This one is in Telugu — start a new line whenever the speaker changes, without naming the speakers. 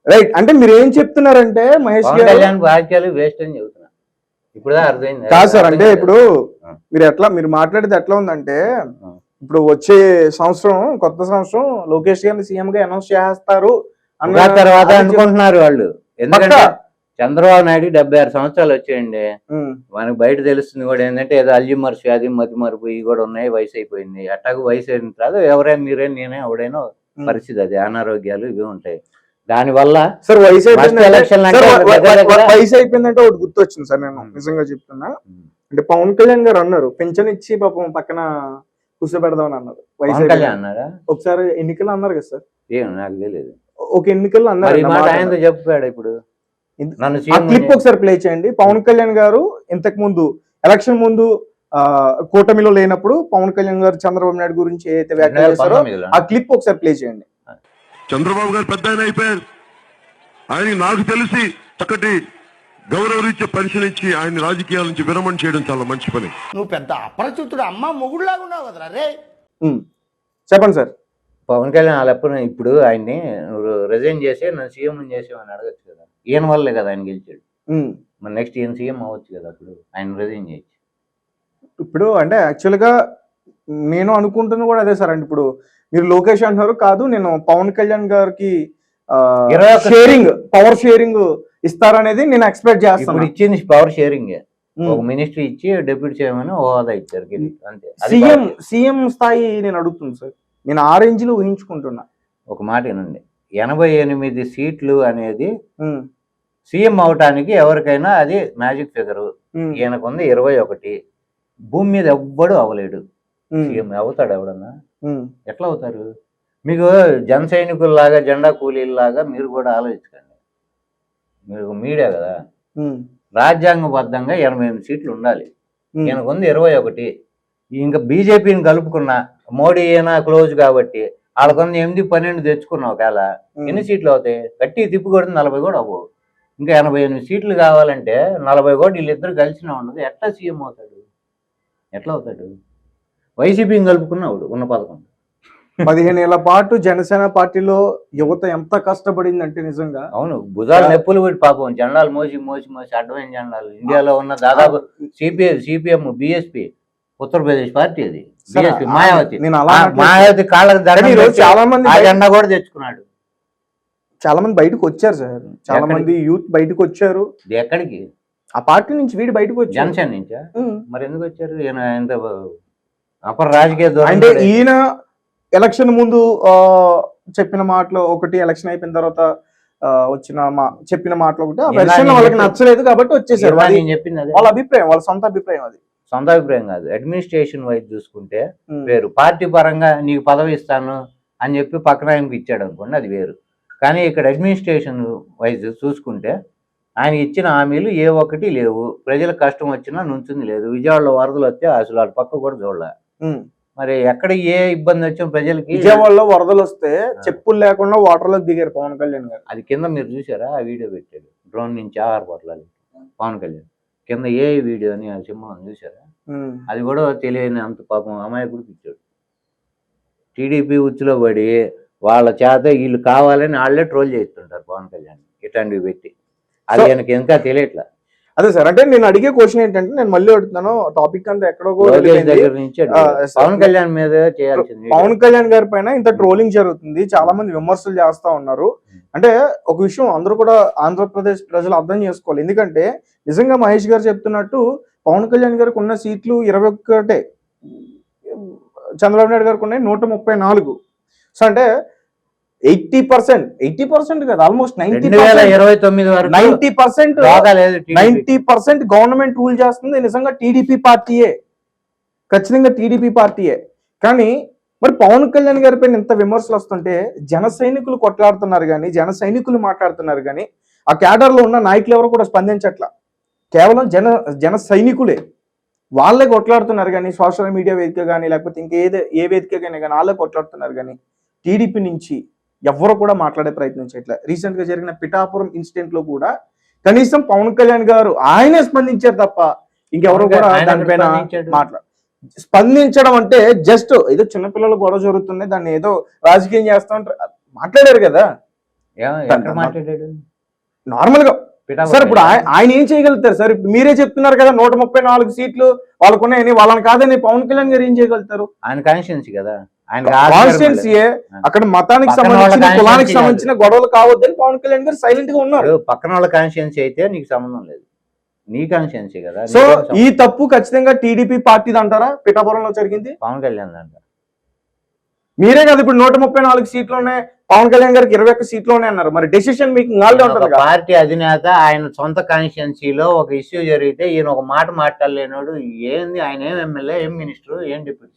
రైట్. అంటే మీరు ఏం చెప్తున్నారంటే మహేష్ గారు
రాజకీయాలు వేస్ట్ అని చెబుతున్నా. ఇప్పుడు అర్థమైంది
కాదు సార్. అంటే ఇప్పుడు మీరు మాట్లాడేది ఎట్లా ఉందంటే, ఇప్పుడు వచ్చే సంవత్సరం కొత్త సంవత్సరం లోకేష్ గారిని సీఎం గా అనౌన్స్ చేస్తారు
అన్న తర్వాత అనుకుంటున్నారు వాళ్ళు. ఎందుకంటే చంద్రబాబు నాయుడు 76 సంవత్సరాలు వచ్చాయండి. మనకు బయట తెలుస్తుంది కూడా ఏంటంటే ఏదో అల్జిమర్స్ వ్యాధి, మతి మరుపు ఇవి కూడా ఉన్నాయి, వయసు అయిపోయింది. అట్టాగు వయసు అయిన తర్వాత ఎవరైనా మీరైనా నేనే ఎవడైనా పరిస్థితి, అది అనారోగ్యాలు ఇవి ఉంటాయి. దానివల్ల
సార్ వయసు అయిపోయిందంటే ఒకటి గుర్తొచ్చింది సార్. నేను నిజంగా చెప్తున్నా, అంటే పవన్ కళ్యాణ్ గారు అన్నారు పింఛన్ ఇచ్చి పాపం పక్కన కూర్చోబెడదామని అన్నారు. వయసు
అన్నారా?
ఒకసారి ఎన్నికల్లో అన్నారు కదా సార్.
ఏం నాకు తెలియదు.
ఒక ఎన్నికల్లో అన్నారు.
ఆయనతో చెప్పాడు. ఇప్పుడు
క్లిప్ ఒకసారి ప్లే చేయండి. పవన్ కళ్యాణ్ గారు ఇంతకు ముందు ఎలక్షన్ ముందు కూటమిలో లేనప్పుడు పవన్ కళ్యాణ్ గారు చంద్రబాబు నాయుడు గురించి ఏదైతే వ్యాఖ్యలు చేశారో ఆ క్లిప్ ఒకసారి ప్లే చేయండి.
చంద్రబాబు గారు పెద్ద ఆయన అయిపోయారు. ఆయన నాకు తెలిసి చక్కటి గౌరవరీత్యా పెన్షన్ ఇచ్చి ఆయన రాజకీయాల నుంచి విరమణ చేయడం చాలా మంచి పని.
నువ్వు పెద్ద అపరిచితుడు అమ్మ మొగుడులాగా ఉన్నావు కదరా రే.
చెప్పండి సార్.
పవన్ కళ్యాణ్ వాళ్ళప్పుడు ఇప్పుడు ఆయన్ని నువ్వు రిజైన్ చేసి నన్ను సీఎం చేసేవని అడగచ్చు కదా. ఈయన వల్లే కదా ఆయన గెలిచాడు. మరి నెక్స్ట్ ఈయన సీఎం అవ్వచ్చు కదా. అప్పుడు ఆయన రిజైన్ చేయొచ్చు.
ఇప్పుడు అంటే యాక్చువల్గా నేను అనుకుంటున్నా కూడా అదే సార్. అంటే ఇప్పుడు మీరు లోకేష్ అంటున్నారు, కాదు నేను పవన్ కళ్యాణ్ గారికి పవర్ షేరింగ్ ఇస్తారనేది నేను ఎక్స్పెక్ట్ చేస్తాను.
ఇప్పుడు ఇచ్చింది పవర్ షేరింగ్. ఒక మినిస్ట్రీ ఇచ్చి డిప్యూటీ చేయమని హోదా ఇచ్చారు అంతే.
సీఎం స్థాయి నేను అడుగుతుంది సార్. నేను ఆ రేంజ్ లో ఊహించుకుంటున్నా.
ఒక మాట ఏనండి, 88 సీట్లు అనేది సీఎం అవటానికి ఎవరికైనా అది మ్యాజిక్ ఫిగర్. ఈయనకుంది 21. భూమి మీద ఎవ్వడు అవ్వలేడు. సీఎం అవుతాడు ఎవడన్నా? ఎట్లా అవుతారు? మీకు జన సైనికుల్లాగా జెండా కూలీలాగా మీరు కూడా ఆలోచించకండి. మీరు మీడియా కదా. రాజ్యాంగబద్ధంగా 88 సీట్లు ఉండాలి. ఈయనకుంది 21. ఇంకా బీజేపీని కలుపుకున్నా మోడీ ఈయన క్లోజ్ కాబట్టి వాళ్ళకొంది 8, 12 తెచ్చుకున్నావు. ఒకవేళ ఎన్ని సీట్లు అవుతాయి? గట్టి తిప్పి కొడితే 40 కూడా అవ్వవు. ఇంకా 88 సీట్లు కావాలంటే 40 కూడా వీళ్ళిద్దరు కలిసినా ఉండదు. ఎట్లా సీఎం అవుతాడు? ఎట్లా అవుతాడు? వైసీపీని కలుపుకున్నాడు ఉన్న పథకం.
15 ఏళ్ల పాటు జనసేన పార్టీలో యువత ఎంత కష్టపడిందంటే నిజంగా.
అవును, భుజాలు నొప్పులు పెట్టి పాపం జెండాలు మోసి మోసి మోసి అడ్డమైన జెండాలు. ఇండియాలో ఉన్న దాదాపు సిపిఎం బిఎస్పీ ఉత్తరప్రదేశ్ పార్టీ అది. బిఎస్పీ మాయావతి కాళ్ళకి చాలా మంది ఆ జెండా కూడా తెచ్చుకున్నాడు.
చాలా మంది బయటకు వచ్చారు సార్. చాలా మంది యూత్ బయటకు వచ్చారు.
ఎక్కడికి?
ఆ పార్టీ నుంచి వీడు బయటకు వచ్చారు.
జనసేన నుంచా? మరి ఎందుకు వచ్చారు? ఈయన అపర రాజకీయ
అంటే ఈయన ఎలక్షన్ ముందు చెప్పిన మాటలు ఒకటి, ఎలక్షన్ అయిపోయిన తర్వాత చెప్పిన మాటలు ఒకటి. ఆ వెర్షన్ వాళ్ళకి నచ్చలేదు కాబట్టి వచ్చేసారు. వాళ్ళ అభిప్రాయం, వాళ్ళ సొంత అభిప్రాయం. అది
సొంత అభిప్రాయం కాదు. అడ్మినిస్ట్రేషన్ వైజ్ చూసుకుంటే వేరు. పార్టీ పరంగా నీకు పదవి ఇస్తాను అని చెప్పి పక్కన ఆయనకి ఇచ్చాడు అనుకోండి, అది వేరు. కానీ ఇక్కడ అడ్మినిస్ట్రేషన్ వైజ్ చూసుకుంటే ఆయన ఇచ్చిన హామీలు ఏ ఒక్కటి లేవు. ప్రజలకు కష్టం వచ్చినా నుంచింది లేదు. విజయవాడలో వరదలు వస్తే అసలు వాళ్ళ పక్క కూడా చూడలే. మరి ఎక్కడ ఏ ఇబ్బంది వచ్చినా ప్రజలకి.
విజయవాడలో వరదలు వస్తే చెప్పులు లేకుండా వాటర్ లోకి దిగారు పవన్ కళ్యాణ్ గారు.
అది కింద మీరు చూసారా? ఆ వీడియో పెట్టాడు డ్రోన్ నుంచి ఆహార పొట్లాలి పవన్ కళ్యాణ్ కింద. ఏ వీడియో అని సింహం చూసారా? అది కూడా తెలియని అంత పాపం అమాయకుడికి ఇచ్చాడు. టీడీపీ ఉచ్చులో పడి వాళ్ళ చేత వీళ్ళు కావాలని వాళ్ళే ట్రోల్ చేస్తుంటారు పవన్ కళ్యాణ్ ఇట్లాంటివి పెట్టి. అది ఆయనకి ఇంకా తెలియట్లా.
అదే సార్. అంటే నేను అడిగే క్వశ్చన్ ఏంటంటే, నేను మళ్ళీ అడుగుతున్నాను, టాపిక్ అంతా ఎక్కడో
దగ్గర నుంచి పవన్ కళ్యాణ్ మీద చేయాల్సింది.
పవన్ కళ్యాణ్ గారి పైన ఇంత ట్రోలింగ్ జరుగుతుంది, చాలా మంది విమర్శలు చేస్తా ఉన్నారు. అంటే ఒక విషయం అందరూ కూడా ఆంధ్రప్రదేశ్ ప్రజలు అర్థం చేసుకోవాలి. ఎందుకంటే నిజంగా మహేష్ గారు చెప్తున్నట్టు పవన్ కళ్యాణ్ గారికి ఉన్న సీట్లు 21. చంద్రబాబు నాయుడు గారికి ఉన్నాయి 134. సో అంటే 80% కదా, ఆల్మోస్ట్ 90% గవర్నమెంట్ రూల్ చేస్తుంది నిజంగా టీడీపీ పార్టీయే. ఖచ్చితంగా టీడీపీ పార్టీయే. కానీ మరి పవన్ కళ్యాణ్ గారి పైన ఇంత విమర్శలు వస్తుంటే జన సైనికులు కొట్లాడుతున్నారు కానీ, జన సైనికులు మాట్లాడుతున్నారు కానీ, ఆ క్యాడర్ లో ఉన్న నాయకులు ఎవరు కూడా స్పందించట్లా. కేవలం జన సైనికులే వాళ్ళే కొట్లాడుతున్నారు కానీ, సోషల్ మీడియా వేదిక కానీ లేకపోతే ఏ వేదిక కానీ వాళ్ళే కొట్లాడుతున్నారు కానీ టీడీపీ నుంచి ఎవరు కూడా మాట్లాడే ప్రయత్నం చేయట్లే. రీసెంట్ గా జరిగిన పిఠాపురం ఇన్సిడెంట్ లో కూడా కనీసం పవన్ కళ్యాణ్ గారు ఆయనే స్పందించారు తప్ప ఇంకెవరు కూడా దానిపైన స్పందించడం అంటే జస్ట్ ఏదో చిన్నపిల్లలు గొడవ జరుగుతుంది దాన్ని ఏదో రాజకీయం చేస్తా ఉంటారు మాట్లాడారు కదా.
ఎక్కడ మాట్లాడాడు
నార్మల్ గా
పిఠాపురం
సార్ ఇప్పుడు
వెళ్ళాడా?
ఆయన ఏం చేయగలుగుతారు సార్? ఇప్పుడు మీరే చెప్తున్నారు కదా 134 సీట్లు వాళ్ళకున్నాయని, వాళ్ళని కాదని పవన్ కళ్యాణ్ గారు ఏం చేయగలుగుతారు?
ఆయన కాన్స్టిట్యున్సీ కదా ఆయన
కాన్స్టిట్యున్సీయే, అక్కడ మతానికి
పక్కన వాళ్ళ
సంబంధించిన కులానికి
constituency
సంబంధించిన గొడవలు కావద్దని పవన్ కళ్యాణ్ గారు సైలెంట్ గా ఉన్నారు.
పక్కన వాళ్ళ కాన్స్టిట్యున్సీ అయితే నీకు సంబంధం లేదు, నీ కాన్స్టిట్యున్సీ కదా.
సో
నీకేం సంబంధం?
ఈ తప్పు ఖచ్చితంగా టీడీపీ పార్టీది అంటారా? పిఠాపురంలో జరిగింది
పవన్ కళ్యాణ్ అంట.
మీరే కదా ఇప్పుడు 134 సీట్లు ఉన్నాయి, పవన్ కళ్యాణ్ గారికి 21 సీట్లు ఉన్నాయి అన్నారు. మరి డెసిషన్ మీకు నాలుగే
ఒక
ఉంటుంది కదా.
పార్టీ అధినేత ఆయన సొంత కాన్స్టిట్యున్సీలో ఒక ఇష్యూ జరిగితే ఈయన ఒక మాట మాట్లాడలేనోడు ఏంది? ఆయన ఏం ఎమ్మెల్యే, ఏం మినిస్టర్, ఏం డిప్యూటీ